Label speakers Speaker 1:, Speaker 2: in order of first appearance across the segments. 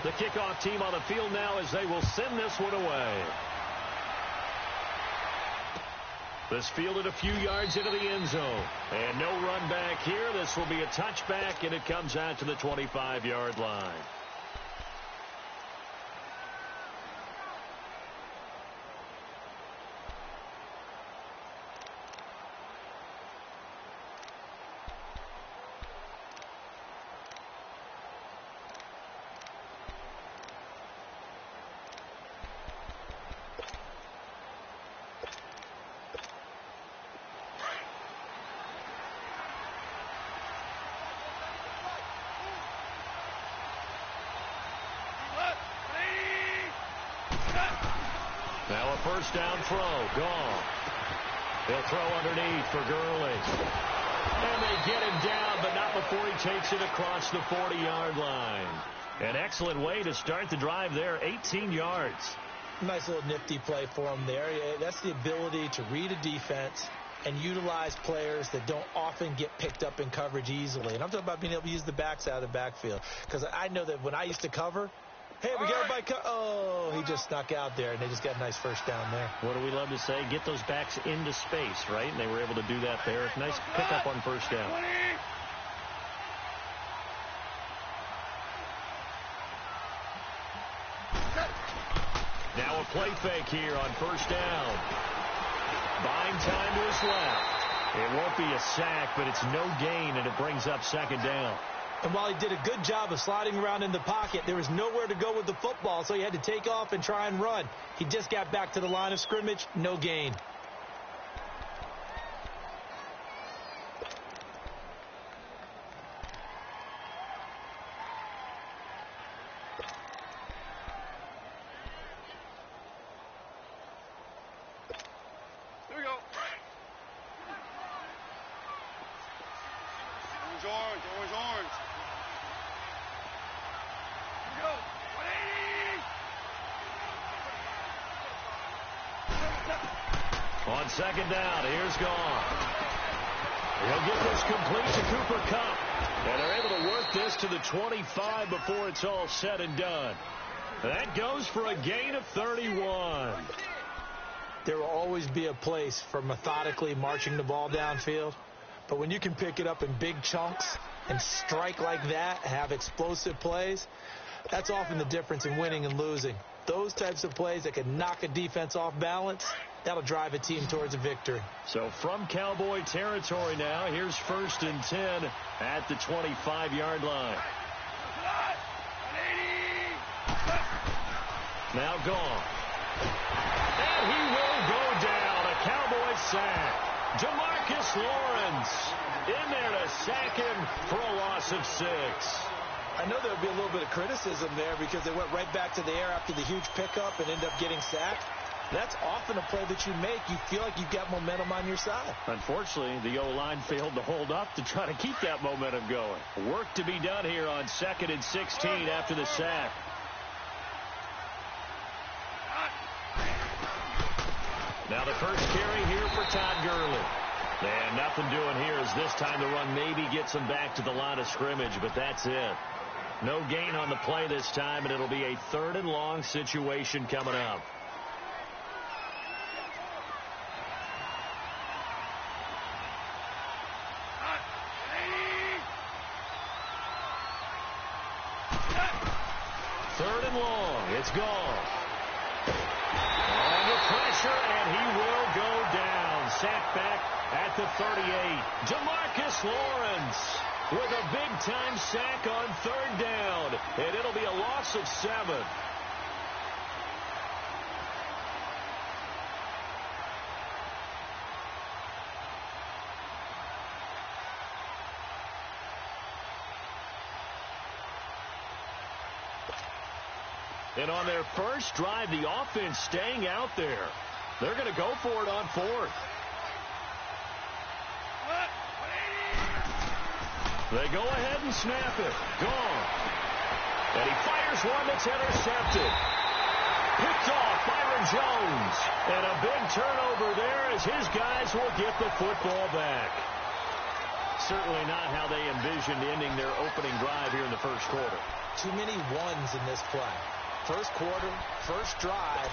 Speaker 1: The kickoff team on the field now as they will send this one away. This fielded a few yards into the end zone. And no run back here. This will be a touchback, and it comes out to the 25-yard line. Now a first down throw. Gone. They'll throw underneath for Gurley. And they get him down, but not before he takes it across the 40-yard line. An excellent way to start the drive there, 18 yards.
Speaker 2: Nice little nifty play for him there. That's the ability to read a defense and utilize players that don't often get picked up in coverage easily. And I'm talking about being able to use the backs out of the backfield. Because I know that when I used to cover, hey, we got everybody. Oh, he just snuck out there, and they just got a nice first down there.
Speaker 1: What do we love to say? Get those backs into space, right? And they were able to do that there. Nice pickup on first down. Now a play fake here on first down. Buying time to his left. It won't be a sack, but it's no gain, and it brings up second down.
Speaker 2: And while he did a good job of sliding around in the pocket, there was nowhere to go with the football, so he had to take off and try and run. He just got back to the line of scrimmage, no gain.
Speaker 3: Here we go. Orange, orange.
Speaker 1: On second down, here's gone. He'll get this complete to Cooper Kupp. And they're able to work this to the 25 before it's all said and done. That goes for a gain of 31.
Speaker 2: There will always be a place for methodically marching the ball downfield. But when you can pick it up in big chunks and strike like that, have explosive plays, that's often the difference in winning and losing. Those types of plays that can knock a defense off balance, that'll drive a team towards a victory.
Speaker 1: So from Cowboy territory now, here's 1st and 10 at the 25-yard line. Now gone. And he will go down. A Cowboy sack. Jamarcus Lawrence in there to sack him for a loss of 6.
Speaker 2: I know there'll be a little bit of criticism there because they went right back to the air after the huge pickup and ended up getting sacked. That's often a play that you make. You feel like you've got momentum on your side.
Speaker 1: Unfortunately, the O-line failed to hold up to try to keep that momentum going. Work to be done here on 2nd and 16 after the sack. Now the first carry here for Todd Gurley. And nothing doing here as this time the run maybe gets him back to the line of scrimmage, but that's it. No gain on the play this time, and it'll be a 3rd and long situation coming up. Third and long. It's gone. Under pressure, and he will go down. Sacked back at the 38. Jamarcus Lawrence with a big-time sack on 3rd down. And it'll be a loss of 7. And on their first drive, the offense staying out there. They're going to go for it on 4th. They go ahead and snap it. Gone. And he fires one that's intercepted. Picked off Byron Jones. And a big turnover there as his guys will get the football back. certainly not how they envisioned ending their opening drive here in the first quarter.
Speaker 2: Too many ones in this play. First quarter, first drive,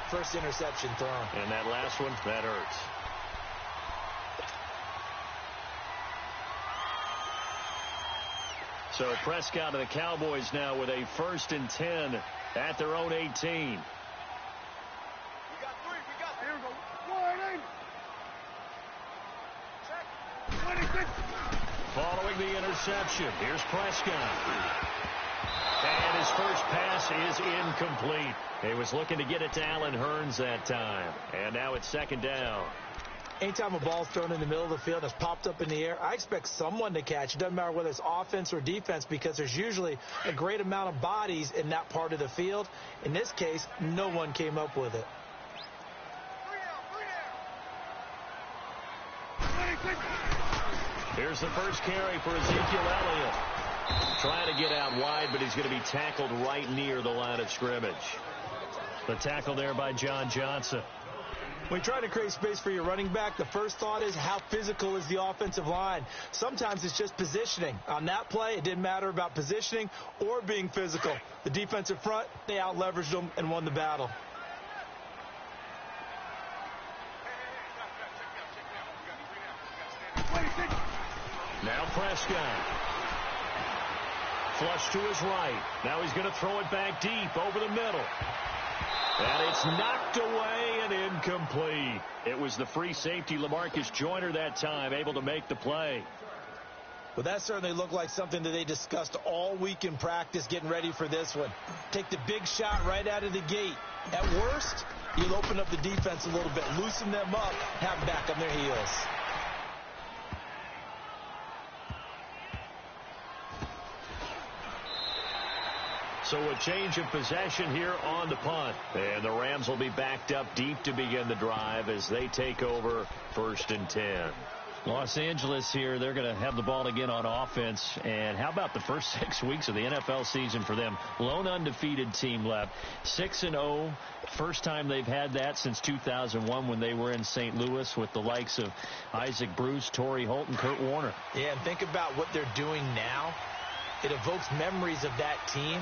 Speaker 2: first interception thrown.
Speaker 1: And that last one, that hurts. So Prescott and the Cowboys now with a 1st and 10 at their own 18.
Speaker 3: We got 3. We got. Here we go. 26.
Speaker 1: Following the interception, here's Prescott. And his first pass is incomplete. He was looking to get it to Allen Hurns that time. And now it's 2nd down.
Speaker 2: Anytime a ball's thrown in the middle of the field and it's popped up in the air, I expect someone to catch. It doesn't matter whether it's offense or defense, because there's usually a great amount of bodies in that part of the field. In this case, no one came up with it.
Speaker 3: 26.
Speaker 1: Here's the first carry for Ezekiel Elliott. Trying to get out wide, but he's going to be tackled right near the line of scrimmage. The tackle there by John Johnson.
Speaker 2: When you try to create space for your running back, the first thought is how physical is the offensive line. Sometimes it's just positioning. On that play, it didn't matter about positioning or being physical. The defensive front, they out-leveraged them and won the battle.
Speaker 1: Now Prescott. Flush to his right. Now he's going to throw it back deep over the middle. And it's knocked away and incomplete. It was the free safety, LaMarcus Joyner, that time, able to make the play.
Speaker 2: Well, that certainly looked like something that they discussed all week in practice getting ready for this one. Take the big shot right out of the gate. At worst, you'll open up the defense a little bit, loosen them up, have them back on their heels.
Speaker 1: So a change of possession here on the punt. And the Rams will be backed up deep to begin the drive as they take over 1st and 10. Los Angeles here, they're going to have the ball again on offense. And how about the first 6 weeks of the NFL season for them? Lone undefeated team left. 6-0. First time they've had that since 2001 when they were in St. Louis with the likes of Isaac Bruce, Torrey Holt, and Kurt Warner.
Speaker 2: Yeah, and think about what they're doing now. It evokes memories of that team.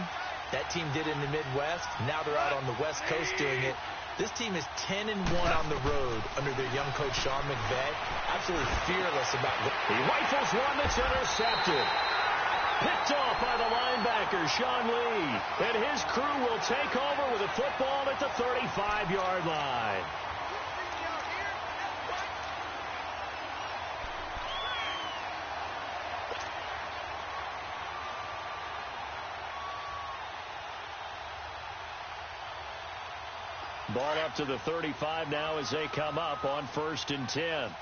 Speaker 2: That team did it in the Midwest. Now they're out on the West Coast doing it. This team is 10-1 on the road under their young coach, Sean McVay. Absolutely fearless about what
Speaker 1: he rifles one that's intercepted. Picked off by the linebacker, Sean Lee. And his crew will take over with a football at the 35-yard line. Ball up to the 35 now as they come up on 1st and 10.
Speaker 3: Hey.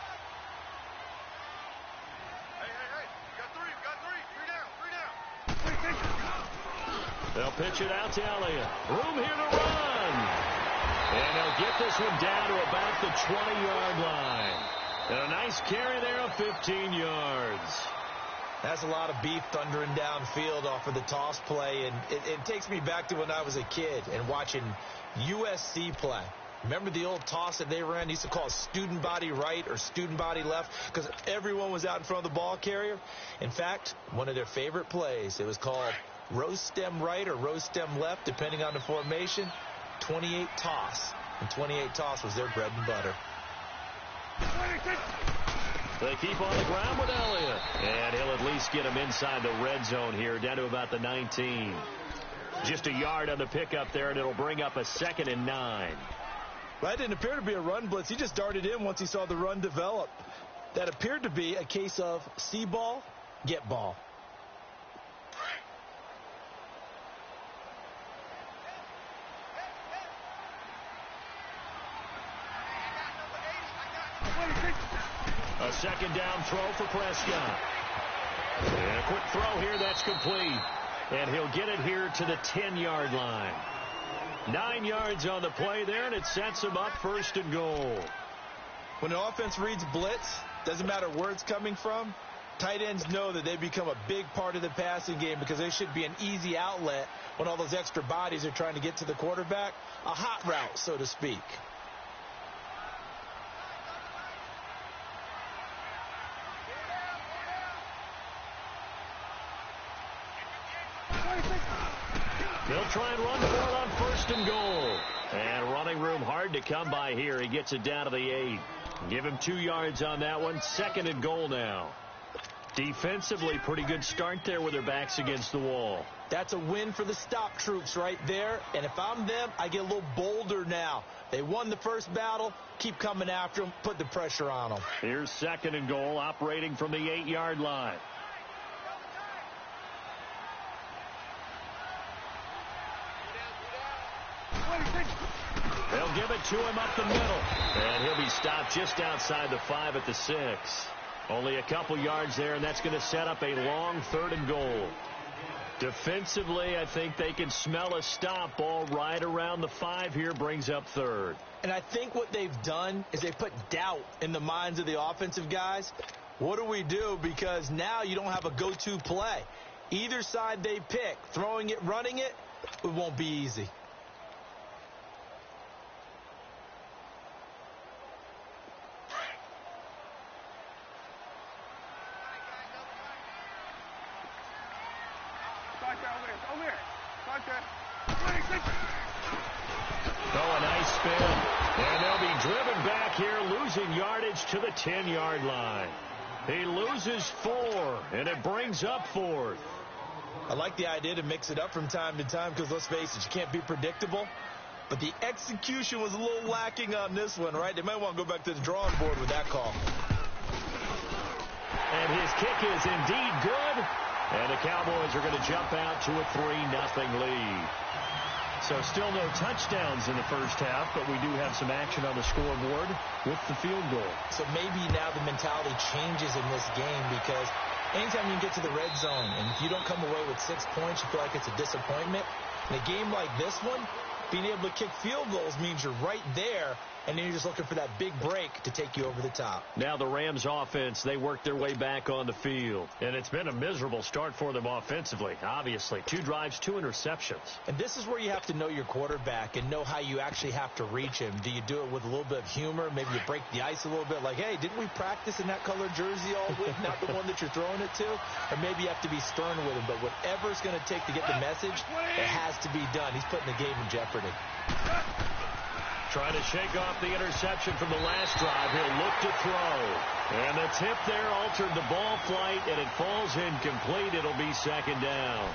Speaker 3: Got 3. Three down.
Speaker 1: They'll pitch it out to Elliott. Room here to run. And they'll get this one down to about the 20-yard line. And a nice carry there of 15 yards.
Speaker 2: That's a lot of beef thundering downfield off of the toss play. And it takes me back to when I was a kid and watching USC play. Remember the old toss that they ran? They used to call it student body right or student body left because everyone was out in front of the ball carrier. In fact, one of their favorite plays, it was called rose stem right or rose stem left, depending on the formation. 28 toss. And 28 toss was their bread and butter.
Speaker 3: 26.
Speaker 1: They keep on the ground with Elliott. And he'll at least get him inside the red zone here, down to about the 19. Just a yard on the pickup there, and it'll bring up a 2nd and 9.
Speaker 2: Well, that didn't appear to be a run blitz. He just darted in once he saw the run develop. That appeared to be a case of see ball, get ball.
Speaker 1: A 2nd down throw for Prescott. And a quick throw here that's complete. And he'll get it here to the 10-yard line. 9 yards on the play there, and it sets him up 1st and goal.
Speaker 2: When the offense reads blitz, doesn't matter where it's coming from, tight ends know that they become a big part of the passing game because they should be an easy outlet when all those extra bodies are trying to get to the quarterback. A hot route, so to speak.
Speaker 1: They'll try and run for it on 1st and goal. And running room hard to come by here. He gets it down to the 8. Give him 2 yards on that one. 2nd and goal now. Defensively, pretty good start there with their backs against the wall.
Speaker 2: That's a win for the stop troops right there. And if I'm them, I get a little bolder now. They won the first battle. Keep coming after them. Put the pressure on them.
Speaker 1: Here's 2nd and goal, operating from the 8-yard line. They'll give it to him up the middle. And he'll be stopped just outside the 5 at the 6. Only a couple yards there, and that's going to set up a long 3rd and goal. Defensively, I think they can smell a stop. Ball right around the 5 here, brings up 3rd.
Speaker 2: And I think what they've done is they put doubt in the minds of the offensive guys. What do we do? Because now you don't have a go-to play. Either side they pick, throwing it, running it, it won't be easy.
Speaker 1: Oh, a nice spin. And they'll be driven back here, losing yardage to the 10-yard line. He loses 4, and it brings up 4th.
Speaker 2: I like the idea to mix it up from time to time because, let's face it, you can't be predictable. But the execution was a little lacking on this one, right? They might want to go back to the drawing board with that call.
Speaker 1: And his kick is indeed good. And the Cowboys are going to jump out to a 3-0 lead. So still no touchdowns in the first half, but we do have some action on the scoreboard with the field goal.
Speaker 2: So maybe now the mentality changes in this game because anytime you get to the red zone and if you don't come away with 6 points, you feel like it's a disappointment. In a game like this one, being able to kick field goals means you're right there, and then you're just looking for that big break to take you over the top.
Speaker 1: Now the Rams offense, they work their way back on the field. And it's been a miserable start for them offensively, obviously. 2 drives, 2 interceptions.
Speaker 2: And this is where you have to know your quarterback and know how you actually have to reach him. Do you do it with a little bit of humor? Maybe you break the ice a little bit like, hey, didn't we practice in that colored jersey all week, not the one that you're throwing it to? Or maybe you have to be stern with him. But whatever it's going to take to get the message, it has to be done. He's putting the game in jeopardy.
Speaker 1: Trying to shake off the interception from the last drive. He'll look to throw. And the tip there altered the ball flight, and it falls incomplete. It'll be 2nd down.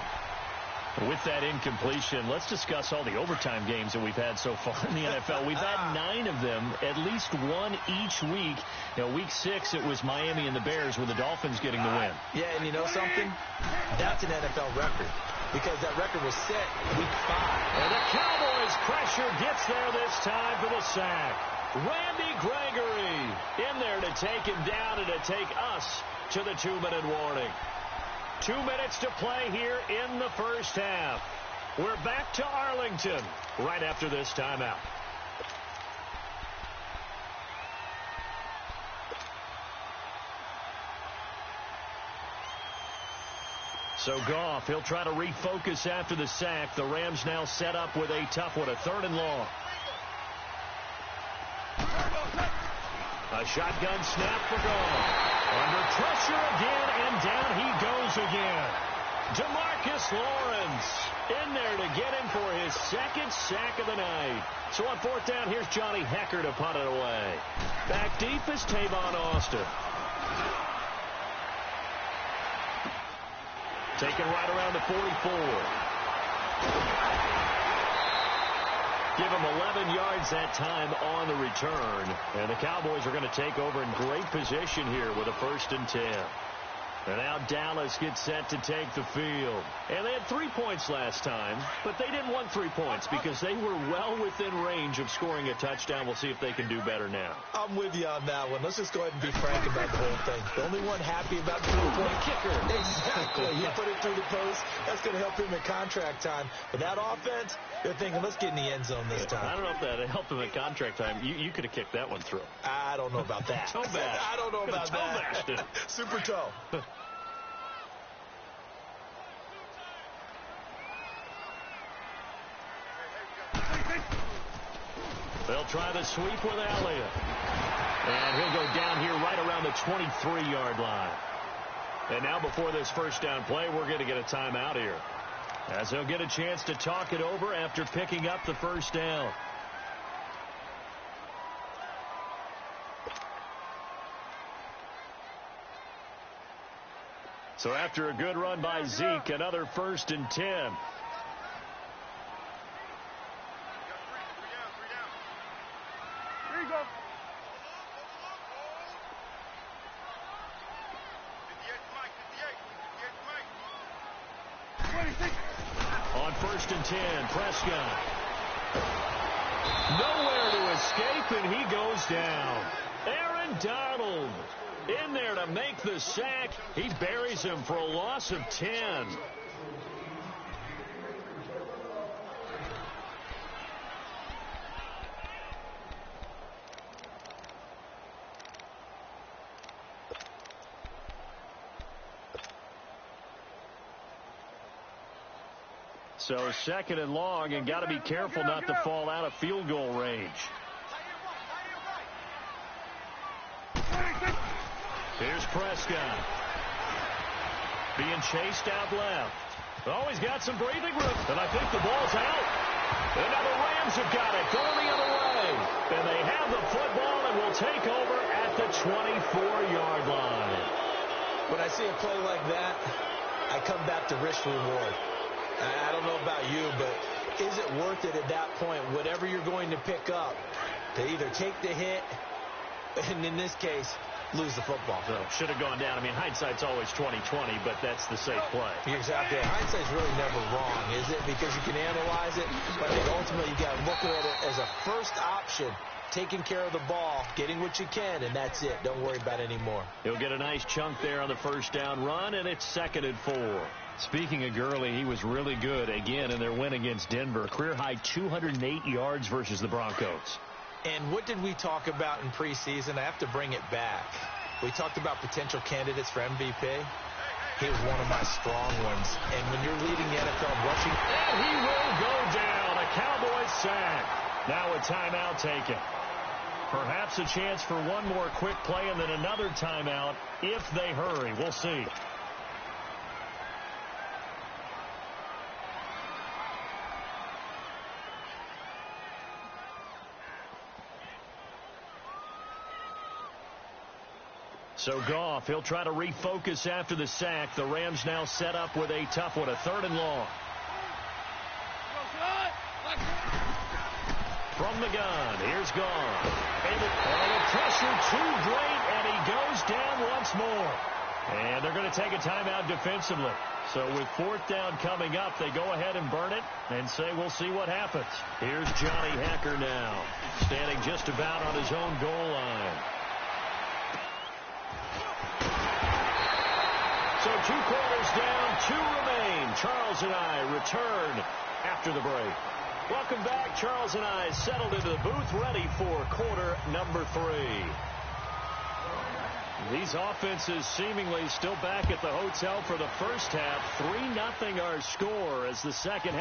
Speaker 1: With that incompletion, let's discuss all the overtime games that we've had so far in the NFL. We've had 9 of them, at least one each week. Week 6, it was Miami and the Bears with the Dolphins getting the win.
Speaker 2: Yeah, and you know something? That's an NFL record because that record was set week 5.
Speaker 1: And the Cowboys' pressure gets there this time for the sack. Randy Gregory in there to take him down and to take us to the 2-minute warning. 2 minutes to play here in the first half. We're back to Arlington right after this timeout. So Goff, he'll try to refocus after the sack. The Rams now set up with a tough one, a 3rd and long. A shotgun snap for Goff. Under pressure again, and down he goes again. DeMarcus Lawrence in there to get him for his 2nd sack of the night. So on 4th down, here's Johnny Hecker to punt it away. Back deep is Tavon Austin. Taken right around the 44. Give him 11 yards that time on the return. And the Cowboys are going to take over in great position here with a 1st and 10. And now Dallas gets set to take the field. And they had 3 points last time, but they didn't want 3 points because they were well within range of scoring a touchdown. We'll see if they can do better now.
Speaker 2: I'm with you on that one. Let's just go ahead and be frank about the whole thing. The only one happy about the 3-point kicker. Exactly. He put it through the post. That's going to help him in contract time. But that offense, they're thinking, let's get in the end zone this time.
Speaker 1: I don't know if that helped him at contract time. You could have kicked that one through.
Speaker 2: I don't know about that.
Speaker 1: Toe bash.
Speaker 2: I don't know about that.
Speaker 1: Toe
Speaker 2: Super toe.
Speaker 1: They'll try the sweep with Elliott. And he'll go down here right around the 23-yard line. And now before this 1st down play, we're going to get a timeout here. as he'll get a chance to talk it over after picking up the first down. So after a good run by Zeke, another 1st and 10.
Speaker 3: Here you go. 58, 56.
Speaker 1: On 1st and 10, Prescott. Nowhere to escape, and he goes down. Aaron Donald in there to make the sack. He buries him for a loss of 10. So 2nd and long, and got to be careful not to fall out of field goal range. Here's Prescott. Being chased out left. Oh, he's got some breathing room. And I think the ball's out. And now the Rams have got it. Going the other way. And they have the football and will take over at the 24-yard line.
Speaker 2: When I see a play like that, I come back to risk reward. I don't know about you, but is it worth it at that point, whatever you're going to pick up, to either take the hit, and in this case, lose the football?
Speaker 1: So, should have gone down. I mean, hindsight's always 20/20, but that's the safe play.
Speaker 2: Exactly. Hindsight's really never wrong, is it? Because you can analyze it, but I think ultimately you got to look at it as a first option, taking care of the ball, getting what you can, and that's it. Don't worry about it anymore.
Speaker 1: He'll get a nice chunk there on the 1st down run, and it's 2nd and 4. Speaking of Gurley, he was really good again in their win against Denver. Career-high 208 yards versus the Broncos.
Speaker 2: And what did we talk about in preseason? I have to bring it back. We talked about potential candidates for MVP. He was one of my strong ones. And when you're leading the NFL rushing...
Speaker 1: And he will go down. A Cowboys sack. Now a timeout taken. Perhaps a chance for one more quick play and then another timeout if they hurry. We'll see. So Goff, he'll try to refocus after the sack. The Rams now set up with a tough one, a 3rd and long. From the gun, here's Goff. And the pressure too great, and he goes down once more. And they're going to take a timeout defensively. So with 4th down coming up, they go ahead and burn it and say we'll see what happens. Here's Johnny Hacker now, standing just about on his own goal line. So 2 quarters down, 2 remain. Charles and I return after the break. Welcome back. Charles and I settled into the booth, ready for quarter number 3. These offenses seemingly still back at the hotel for the first half. 3-0 our score as the second half.